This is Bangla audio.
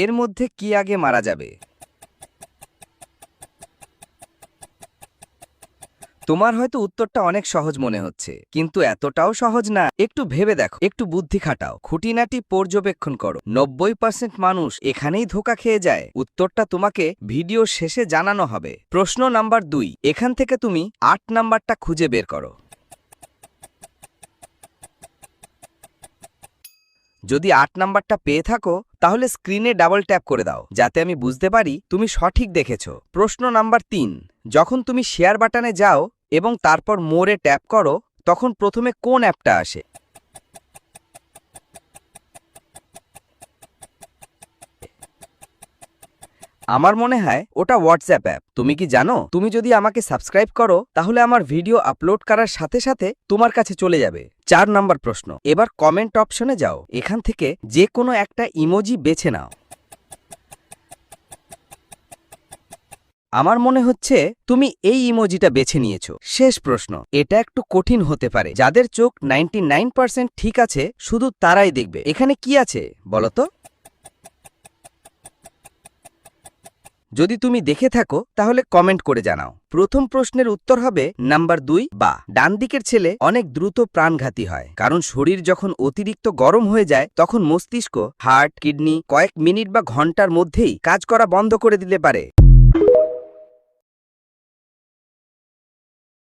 এর মধ্যে কি আগে মারা যাবে? তোমার হয়তো উত্তরটা অনেক সহজ মনে হচ্ছে, কিন্তু এতটাও সহজ না। একটু ভেবে দেখো, একটু বুদ্ধি খাটাও, খুঁটিনাটি পর্যবেক্ষণ করো। 90% মানুষ এখানেই ধোঁকা খেয়ে যায়। উত্তরটা তোমাকে ভিডিও শেষে জানানো হবে। প্রশ্ন নাম্বার 2, এখান থেকে তুমি 8 নাম্বারটা খুঁজে বের করো। যদি 8 নাম্বারটা পেয়ে থাকো, তাহলে স্ক্রিনে ডাবল ট্যাপ করে দাও, যাতে আমি বুঝতে পারি তুমি সঠিক দেখেছো। প্রশ্ন নাম্বার 3, যখন তুমি শেয়ার বাটনে যাও এবং তারপর মোরে ট্যাপ করো, তখন প্রথমে কোন অ্যাপটা আসে? আমার মনে হয় ওটা হোয়াটসঅ্যাপ অ্যাপ। তুমি কি জানো, তুমি যদি আমাকে সাবস্ক্রাইব করো, তাহলে আমার ভিডিও আপলোড করার সাথে সাথে তোমার কাছে চলে যাবে। 4 নাম্বার প্রশ্ন, এবার কমেন্ট অপশনে যাও। এখান থেকে যে কোনো একটা ইমোজি বেছে নাও। আমার মনে হচ্ছে তুমি এই ইমোজিটা বেছে নিয়েছো। শেষ প্রশ্ন, এটা একটু কঠিন হতে পারে। যাদের চোখ 99% ঠিক আছে, শুধু তারাই দেখবে। এখানে কি আছে বলো তো? যদি তুমি দেখে থাকো, তাহলে কমেন্ট করে জানাও। প্রথম প্রশ্নের উত্তর হবে নাম্বার 2, বা ডান দিকের ছেলে অনেক দ্রুত প্রাণঘাতী হয়, কারণ শরীর যখন অতিরিক্ত গরম হয়ে যায়, তখন মস্তিষ্ক, হার্ট, কিডনি কয়েক মিনিট বা ঘন্টার মধ্যেই কাজ করা বন্ধ করে দিতে পারে।